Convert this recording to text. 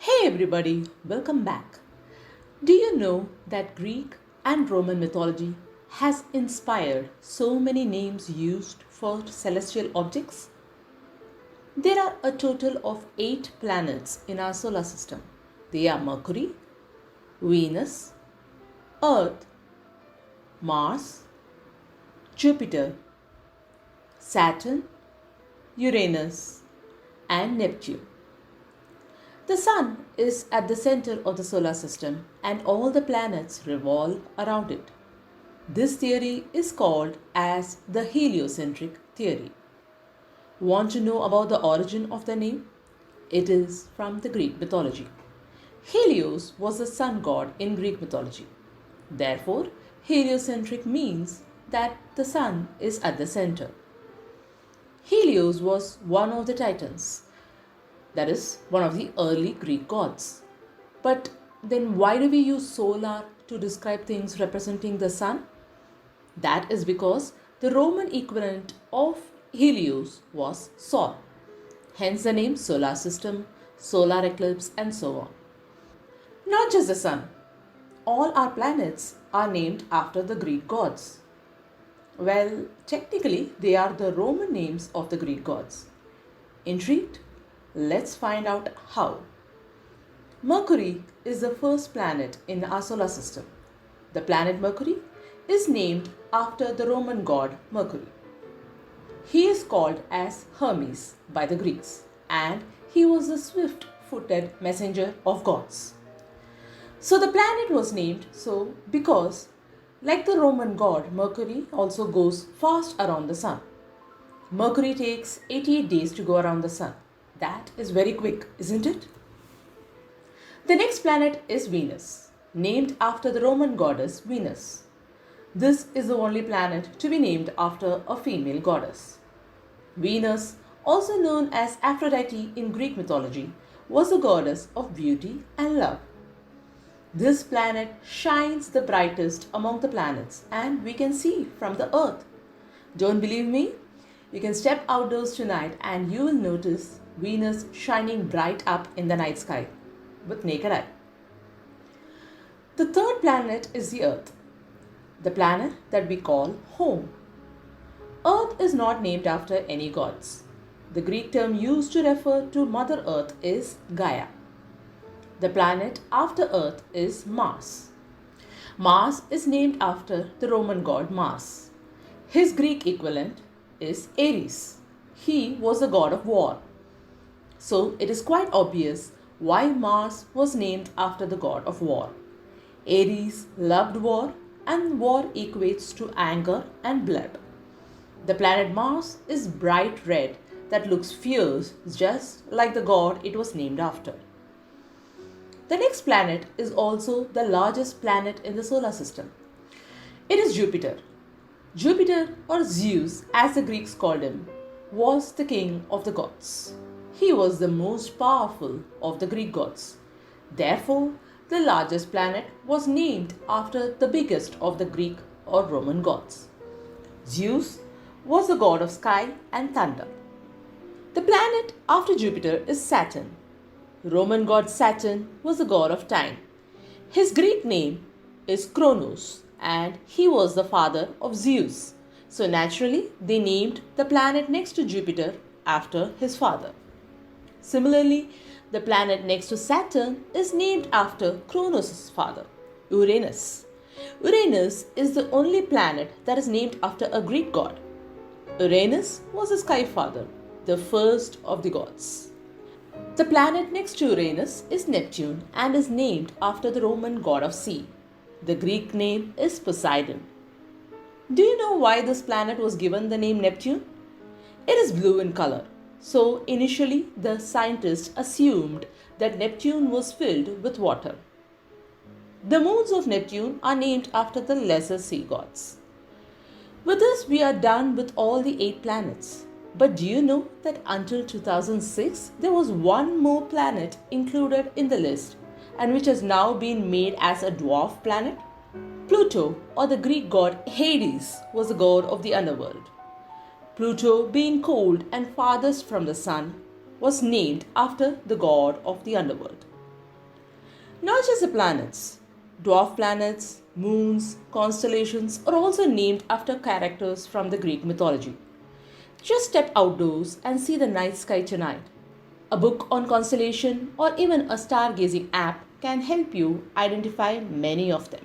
Hey everybody, welcome back. Do you know that Greek and Roman mythology has inspired so many names used for celestial objects? There are a total of 8 planets in our solar system. They are Mercury, Venus, Earth, Mars, Jupiter, Saturn, Uranus, and Neptune. The Sun is at the center of the solar system and all the planets revolve around it. This theory is called as the heliocentric theory. Want to know about the origin of the name? It is from the Greek mythology. Helios was the sun god in Greek mythology. Therefore, heliocentric means that the sun is at the center. Helios was one of the titans, that is, one of the early Greek gods. But then why do we use solar to describe things representing the sun? That is because the Roman equivalent of Helios was Sol. Hence the name solar system, solar eclipse, and so on. Not just the sun. All our planets are named after the Greek gods. Well, technically, they are the Roman names of the Greek gods. Intrigued? Let's find out how. Mercury is the first planet in our solar system. The planet Mercury is named after the Roman god Mercury. He is called as Hermes by the Greeks, and he was the swift-footed messenger of gods. So the planet was named so because, like the Roman god, Mercury also goes fast around the sun. Mercury takes 88 days to go around the sun. That is very quick, isn't it? The next planet is Venus, named after the Roman goddess Venus. This is the only planet to be named after a female goddess. Venus, also known as Aphrodite in Greek mythology, was a goddess of beauty and love. This planet shines the brightest among the planets and we can see from the Earth. Don't believe me? You can step outdoors tonight and you will notice Venus shining bright up in the night sky with naked eye. The third planet is the Earth, the planet that we call home. Earth is not named after any gods. The Greek term used to refer to Mother Earth is Gaia. The planet after Earth is Mars. Mars is named after the Roman god Mars. His Greek equivalent is Ares. He was the god of war. So it is quite obvious why Mars was named after the god of war. Ares loved war and war equates to anger and blood. The planet Mars is bright red that looks fierce just like the god it was named after. The next planet is also the largest planet in the solar system. It is Jupiter. Jupiter, or Zeus as the Greeks called him, was the king of the gods. He was the most powerful of the Greek gods. Therefore, the largest planet was named after the biggest of the Greek or Roman gods. Zeus was the god of sky and thunder. The planet after Jupiter is Saturn. Roman god Saturn was the god of time. His Greek name is Kronos and he was the father of Zeus. So naturally, they named the planet next to Jupiter after his father. Similarly, the planet next to Saturn is named after Kronos' father, Uranus. Uranus is the only planet that is named after a Greek god. Uranus was the sky father, the first of the gods. The planet next to Uranus is Neptune and is named after the Roman god of sea. The Greek name is Poseidon. Do you know why this planet was given the name Neptune? It is blue in color. So initially the scientists assumed that Neptune was filled with water. The moons of Neptune are named after the lesser sea gods. With this we are done with all the 8 planets. But do you know that until 2006 there was one more planet included in the list and which has now been made as a dwarf planet? Pluto, or the Greek god Hades, was the god of the underworld. Pluto, being cold and farthest from the sun, was named after the god of the underworld. Not just the planets. Dwarf planets, moons, constellations are also named after characters from the Greek mythology. Just step outdoors and see the night sky tonight. A book on constellation or even a stargazing app can help you identify many of them.